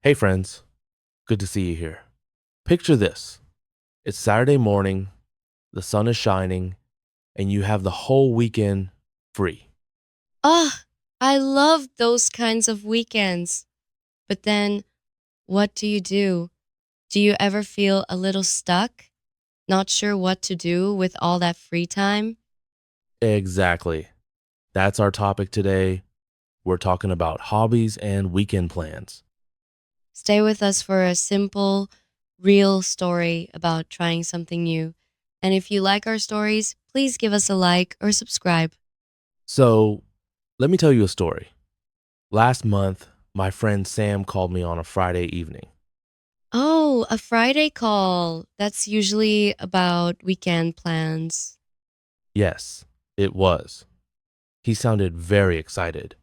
Hey friends, good to see you here. Picture this. It's Saturday morning, the sun is shining, and you have the whole weekend free. Ah, I love those kinds of weekends. But then, what do you do? Do you ever feel a little stuck? Not sure what to do with all that free time? Exactly. That's our topic today. We're talking about hobbies and weekend plans. Stay with us for a simple, real story about trying something new. And if you like our stories, please give us a like or subscribe. So, let me tell you a story. Last month, my friend Sam called me on a Friday evening. Oh, a Friday call. That's usually about weekend plans. Yes, it was. He sounded very excited.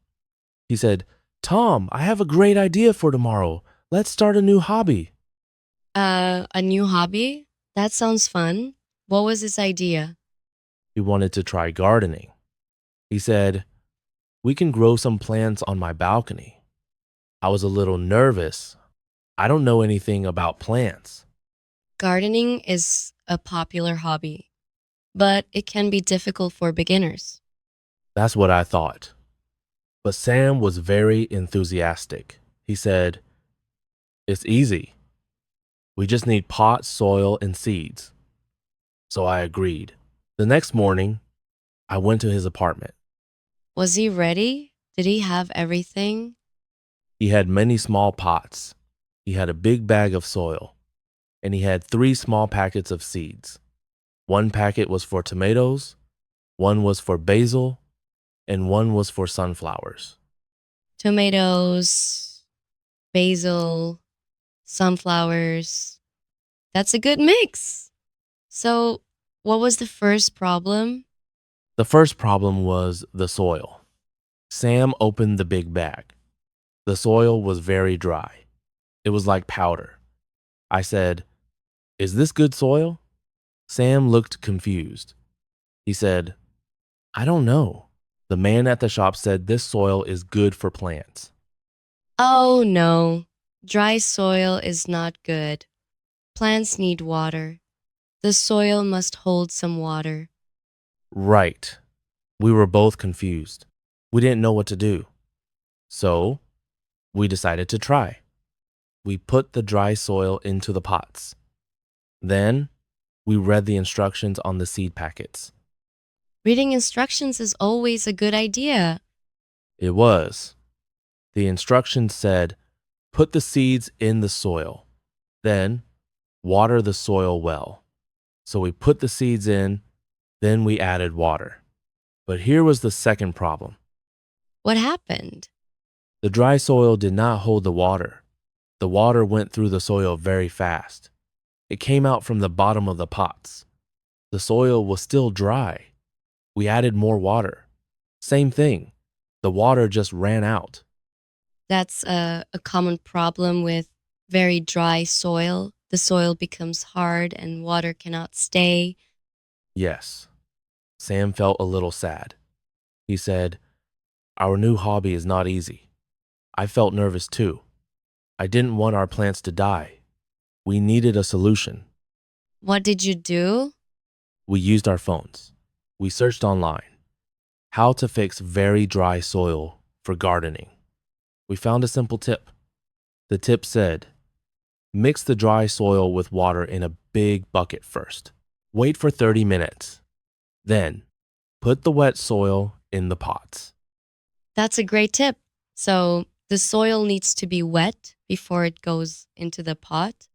He said, Tom, I have a great idea for tomorrow. Let's start a new hobby. A new hobby? That sounds fun. What was his idea? He wanted to try gardening. He said, we can grow some plants on my balcony. I was a little nervous. I don't know anything about plants. Gardening is a popular hobby, but it can be difficult for beginners. That's what I thought. But Sam was very enthusiastic. He said, it's easy. We just need pots, soil, and seeds. So I agreed. The next morning, I went to his apartment. Was he ready? Did he have everything? He had many small pots. He had a big bag of soil, and he had 3 small packets of seeds. One packet was for tomatoes, one was for basil, and one was for sunflowers. Tomatoes, basil, sunflowers. That's a good mix. So, what was the first problem? The first problem was the soil. Sam opened the big bag. The soil was very dry. It was like powder. I said, is this good soil? Sam looked confused. He said, I don't know. The man at the shop said this soil is good for plants. Oh no, dry soil is not good. Plants need water. The soil must hold some water. Right. We were both confused. We didn't know what to do. So we decided to try. We put the dry soil into the pots. Then we read the instructions on the seed packets. Reading instructions is always a good idea. It was. The instructions said, put the seeds in the soil. Then water the soil well. So we put the seeds in, then we added water. But here was the second problem. What happened? The dry soil did not hold the water. The water went through the soil very fast. It came out from the bottom of the pots. The soil was still dry. We added more water. Same thing. The water just ran out. That's a common problem with very dry soil. The soil becomes hard and water cannot stay. Yes. Sam felt a little sad. He said, our new hobby is not easy. I felt nervous too. I didn't want our plants to die. We needed a solution. What did you do? We used our phones. We searched online. How to fix very dry soil for gardening. We found a simple tip. The tip said, mix the dry soil with water in a big bucket first. Wait for 30 minutes. Then, put the wet soil in the pots. That's a great tip. So the soil needs to be wet before it goes into the pot.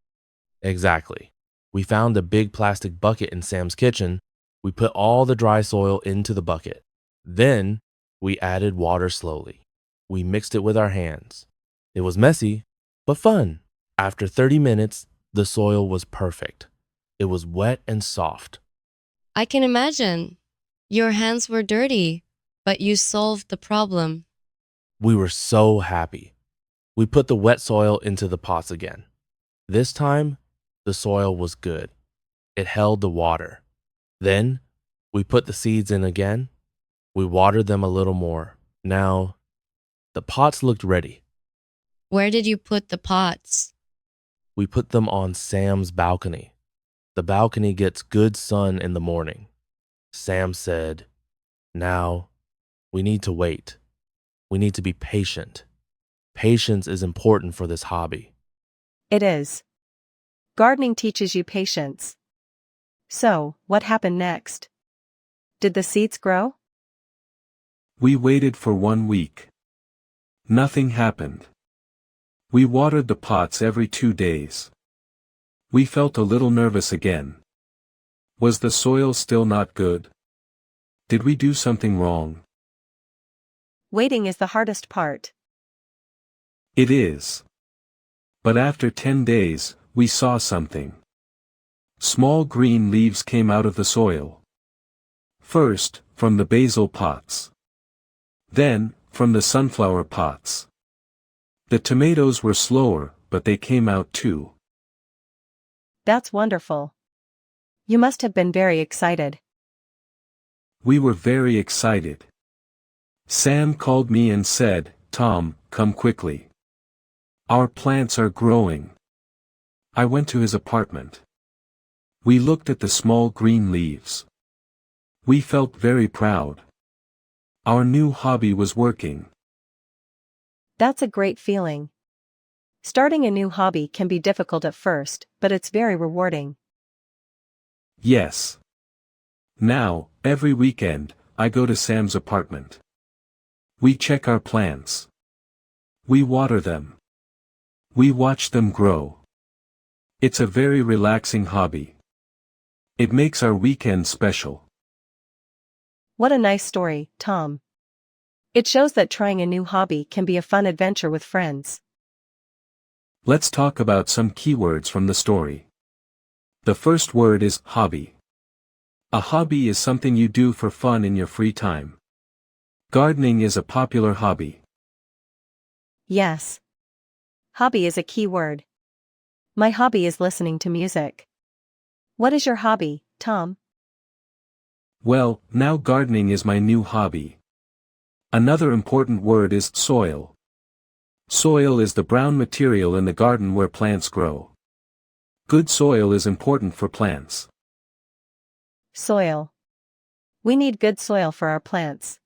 Exactly. We found a big plastic bucket in Sam's kitchen. We put all the dry soil into the bucket. Then, we added water slowly. We mixed it with our hands. It was messy, but fun. After 30 minutes, the soil was perfect. It was wet and soft. I can imagine. Your hands were dirty, but you solved the problem. We were so happy. We put the wet soil into the pots again. This time, the soil was good. It held the water. Then, we put the seeds in again. We watered them a little more. Now, the pots looked ready. Where did you put the pots? We put them on Sam's balcony. The balcony gets good sun in the morning. Sam said, "Now, we need to wait. We need to be patient. Patience is important for this hobby." It is. Gardening teaches you patience. So, what happened next? Did the seeds grow? We waited for 1 week. Nothing happened. We watered the pots every 2 days. We felt a little nervous again. Was the soil still not good? Did we do something wrong? Waiting is the hardest part. It is. But after 10 days, we saw something. Small green leaves came out of the soil. First, from the basil pots. Then, from the sunflower pots. The tomatoes were slower, but they came out too. That's wonderful. You must have been very excited. We were very excited. Sam called me and said, "Tom, come quickly. Our plants are growing." I went to his apartment. We looked at the small green leaves. We felt very proud. Our new hobby was working. That's a great feeling. Starting a new hobby can be difficult at first, but it's very rewarding. Yes. Now, every weekend, I go to Sam's apartment. We check our plants. We water them. We watch them grow. It's a very relaxing hobby. It makes our weekend special. What a nice story, Tom. It shows that trying a new hobby can be a fun adventure with friends. Let's talk about some keywords from the story. The first word is hobby. A hobby is something you do for fun in your free time. Gardening is a popular hobby. Yes. Hobby is a key word. My hobby is listening to music. What is your hobby, Tom? Well, now gardening is my new hobby. Another important word is soil. Soil is the brown material in the garden where plants grow. Good soil is important for plants. Soil. We need good soil for our plants.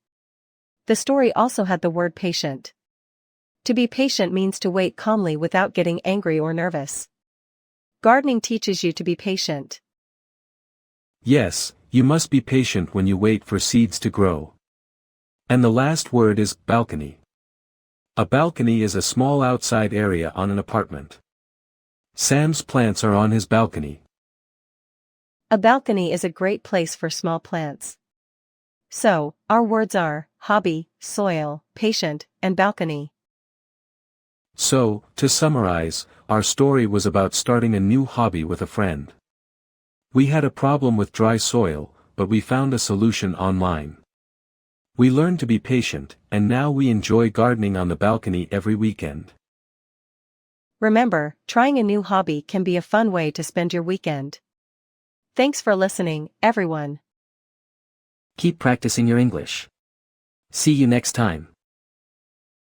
The story also had the word patient. To be patient means to wait calmly without getting angry or nervous. Gardening teaches you to be patient. Yes, you must be patient when you wait for seeds to grow. And the last word is balcony. A balcony is a small outside area on an apartment. Sam's plants are on his balcony. A balcony is a great place for small plants. So, our words are hobby, soil, patient, and balcony. So, to summarize, our story was about starting a new hobby with a friend. We had a problem with dry soil, but we found a solution online. We learned to be patient, and now we enjoy gardening on the balcony every weekend. Remember, trying a new hobby can be a fun way to spend your weekend. Thanks for listening, everyone. Keep practicing your English. See you next time.